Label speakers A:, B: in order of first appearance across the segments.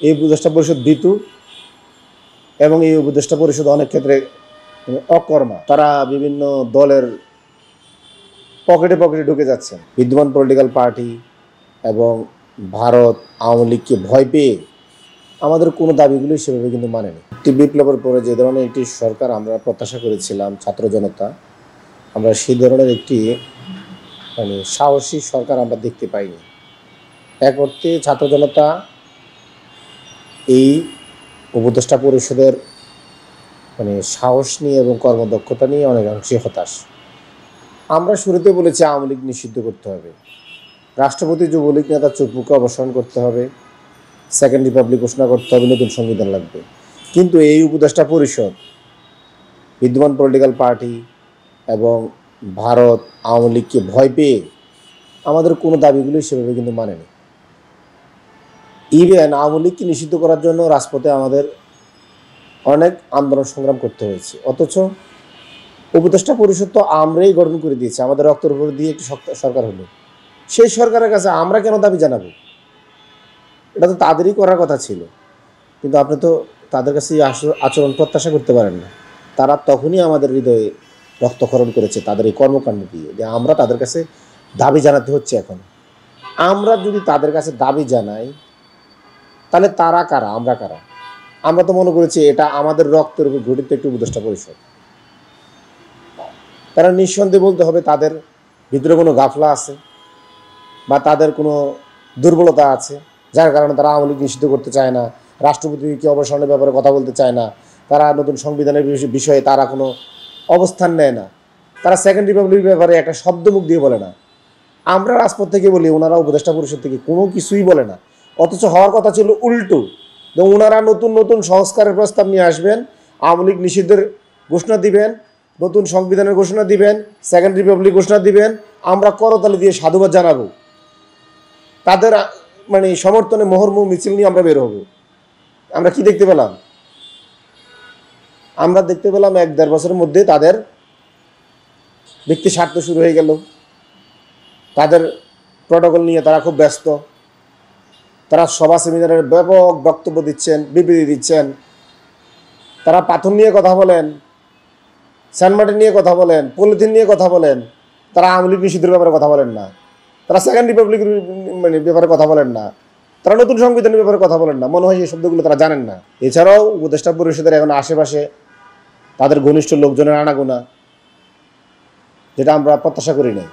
A: এই উপদেষ্টা পরিষদ ভীতু এবং এই উপদেষ্টা পরিষদ অনেক ক্ষেত্রে অকর্মা। তারা বিভিন্ন দলের পকেটে পকেটে ঢুকে যাচ্ছে। বিদ্যমান পলিটিক্যাল পার্টি এবং ভারত আওয়ামী লীগকে ভয় পেয়ে আমাদের কোনো দাবিগুলি সেভাবে কিন্তু মানেনি। একটি বিপ্লবের পরে যে ধরনের একটি সরকার আমরা প্রত্যাশা করেছিলাম ছাত্র জনতা, আমরা সেই ধরনের একটি সাহসী সরকার আমরা দেখতে পাইনি। এক অর্থে ছাত্র জনতা এই উপদেষ্টা পরিষদের সাহস নিয়ে এবং কর্মদক্ষতা নিয়ে অনেকাংশে হতাশ। আমরা শুরুতে বলেছি আওয়ামী লীগ নিষিদ্ধ করতে হবে, রাষ্ট্রপতি যুবলীগ নেতা চুপুকে অবসান করতে হবে, সেকেন্ড রিপাবলিক ঘোষণা করতে হবে, নতুন সংবিধান লাগবে। কিন্তু এই উপদেষ্টা পরিষদ বিদ্যমান পলিটিক্যাল পার্টি এবং ভারত আওয়ামী লীগকে ভয় পেয়ে আমাদের কোনো দাবিগুলি সেভাবে কিন্তু মানেনি। ইভেন আওয়ামী লীগকে নিষিদ্ধ করার জন্য রাজপথে আমাদের অনেক আন্দোলন সংগ্রাম করতে হয়েছে। অথচ উপদেষ্টা পরিষদ তো আমরাই গঠন করে দিয়েছি, আমাদের রক্তের উপর দিয়ে একটি সরকার হলো। সেই সরকারের কাছে আমরা কেন দাবি জানাবো? এটা তো তাদেরই করার কথা ছিল। কিন্তু আপনি তো তাদের কাছে এই আচরণ প্রত্যাশা করতে পারেন না। তারা তখনই আমাদের হৃদয়ে রক্তক্ষরণ করেছে তাদের এই কর্মকাণ্ড দিয়ে, যে আমরা তাদের কাছে দাবি জানাতে হচ্ছে। এখন আমরা যদি তাদের কাছে দাবি জানাই, তাহলে তারা কারা, আমরা কারা? আমরা তো মনে করেছি এটা আমাদের রক্তের উপর গঠিত একটি উপদেষ্টা পরিষদ। তারা নিঃসন্দেহে বলতে হবে তাদের ভিতরে কোনো গাফলা আছে বা তাদের কোনো দুর্বলতা আছে, যার কারণে তারা আওয়ামী লীগ নিষিদ্ধ করতে চায় না, রাষ্ট্রপতিকে অবসরের ব্যাপারে কথা বলতে চায় না, তারা নতুন সংবিধানের বিষয়ে তারা কোনো অবস্থান নেয় না, তারা সেকেন্ড রিপাবলিকের ব্যাপারে একটা শব্দ মুখ দিয়ে বলে না। আমরা রাজপথ থেকে বলি, ওনারা উপদেষ্টা পরিষদ থেকে কোনো কিছুই বলে না। অথচ হওয়ার কথা ছিল উল্টো, যে ওনারা নতুন নতুন সংস্কারের প্রস্তাব নিয়ে আসবেন, আওয়ামী লীগ নিষিদ্ধের ঘোষণা দিবেন, নতুন সংবিধানের ঘোষণা দিবেন, সেকেন্ড রিপাবলিক ঘোষণা দিবেন। আমরা করতালি দিয়ে সাধুবাদ জানাবো, তাদের সমর্থনে মোহরমুহ মিছিল নিয়ে আমরা বের হব। আমরা কি দেখতে পেলাম? আমরা দেখতে পেলাম 1-1.5 বছরের মধ্যে তাদের ব্যক্তি স্বার্থ শুরু হয়ে গেল। তাদের প্রটোকল নিয়ে তারা খুব ব্যস্ত। তারা সভা সেমিনারের ব্যাপক বক্তব্য দিচ্ছেন, বিবৃতি দিচ্ছেন। তারা পাথর নিয়ে কথা বলেন, স্যান্ডমার্টিন নিয়ে কথা বলেন, পলিথিন নিয়ে কথা বলেন। তারা আওয়ামী লীগ নিষিদ্ধের ব্যাপারে কথা বলেন না, তারা সেকেন্ড রিপাবলিকের ব্যাপারে কথা বলেন না, তারা নতুন সংবিধানের ব্যাপারে কথা বলেন না। মনে হয় এই শব্দগুলো তারা জানেন না। এছাড়াও উপদেষ্টা পরিষদের এখন আশেপাশে তাদের ঘনিষ্ঠ লোকজনের আনাগোনা, যেটা আমরা প্রত্যাশা করি নাই।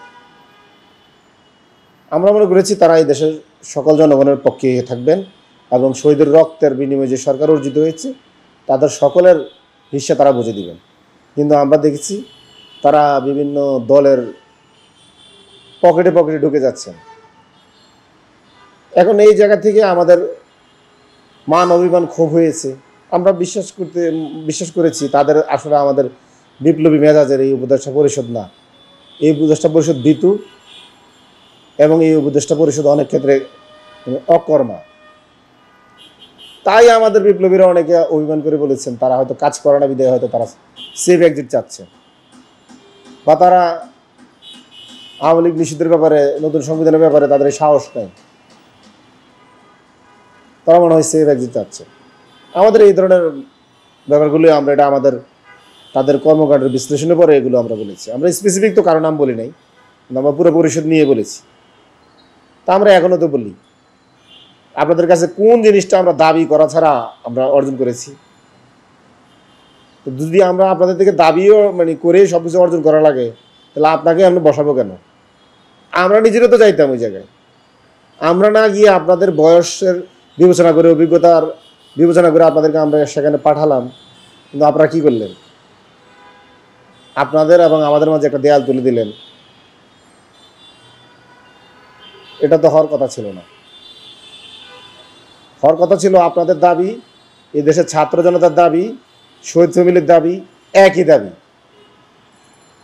A: আমরা মনে করেছি তারা এই দেশের সকল জনগণের পক্ষে থাকবেন এবং শহীদের রক্তের বিনিময়ে যে সরকার অর্জিত হয়েছে তাদের সকলের হিস্সা তারা বুঝে দিবেন। কিন্তু আমরা দেখেছি তারা বিভিন্ন দলের পকেটে পকেটে ঢুকে যাচ্ছেন। এখন এই জায়গা থেকে আমাদের মান অভিমান ক্ষোভ হয়েছে। আমরা বিশ্বাস করেছি তাদের আসলে আমাদের বিপ্লবী মেজাজের এই উপদেষ্টা পরিষদ না। এই উপদেষ্টা পরিষদ ভীতু এবং এই উপদেষ্টা পরিষদ অনেক ক্ষেত্রে অকর্মা। তাই আমাদের বিপ্লবীরা অনেকে অভিমান করে বলেছেন তারা হয়তো কাজ করে না বিদায় হয়তো তারা সেফ এক্সিট চাচ্ছে, বা তারা আওয়ামী লীগ নিষিদ্ধের ব্যাপারে, নতুন সংবিধানের ব্যাপারে তাদের সাহস নেই, তারা মনে হয় সেফ এক্সিট চাচ্ছে। আমাদের এই ধরনের ব্যাপারগুলো এটা আমাদের তাদের কর্মকাণ্ডের বিশ্লেষণের পরে এগুলো আমরা বলেছি। আমরা স্পেসিফিক তো কারো নাম বলি নাই, আমরা পুরো পরিষদ নিয়ে বলেছি। তা আমরা এখনও তো বলি, আপনাদের কাছে কোন জিনিসটা আমরা দাবি করা ছাড়া আমরা অর্জন করেছি? তো যদি আমরা আপনাদের থেকে দাবিও করে সব কিছু অর্জন করা লাগে, তাহলে আপনাকে আমরা বসাবো কেন? আমরা নিজেরা তো যাইতাম ওই জায়গায়। আমরা না গিয়ে আপনাদের বয়সের বিবেচনা করে, অভিজ্ঞতার বিবেচনা করে আপনাদেরকে আমরা সেখানে পাঠালাম, কিন্তু আপনারা কী করলেন? আপনাদের এবং আমাদের মাঝে একটা দেয়াল তুলে দিলেন। এটা তো হওয়ার কথা ছিল না। হওয়ার কথা ছিল আপনাদের দাবি, এই দেশের ছাত্র জনতার দাবি, শহীদ ফ্যামিলির দাবি, একই দাবি।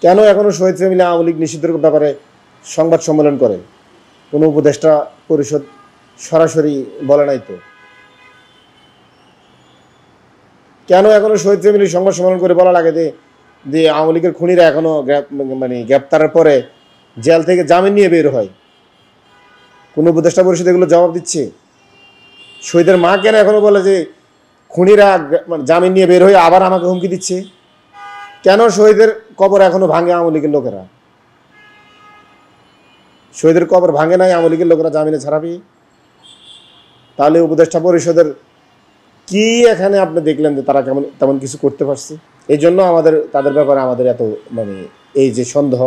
A: কেন এখনও শহীদ ফ্যামিলি আওয়ামী লীগ নিষিদ্ধের ব্যাপারে সংবাদ সম্মেলন করে? কোনো উপদেষ্টা পরিষদ সরাসরি বলে নাই তো। কেন এখনও শহীদ ফ্যামিলি সংবাদ সম্মেলন করে বলা লাগে যে আওয়ামী লীগের খুনিরা এখনও গ্রেপ্তারের পরে জেল থেকে জামিন নিয়ে বের হয়? কোনো উপদেষ্টা পরিষদ এগুলো জবাব দিচ্ছে? শহীদের মা কেন এখনো বলে যে খুনিরা জামিন নিয়ে বের হয়ে আবার আমাকে হুমকি দিচ্ছে? কেন শহীদের কবর এখনো ভাঙে আওয়ামী লীগের লোকেরা? শহীদের কবর ভাঙে নাই আওয়ামী লীগের লোকেরা জামিনে ছাড়াবি? তাহলে উপদেষ্টা পরিষদের কি এখানে আপনি দেখলেন যে তারা কেমন তেমন কিছু করতে পারছে? এই জন্য তাদের ব্যাপারে আমাদের এত এই যে সন্দেহ।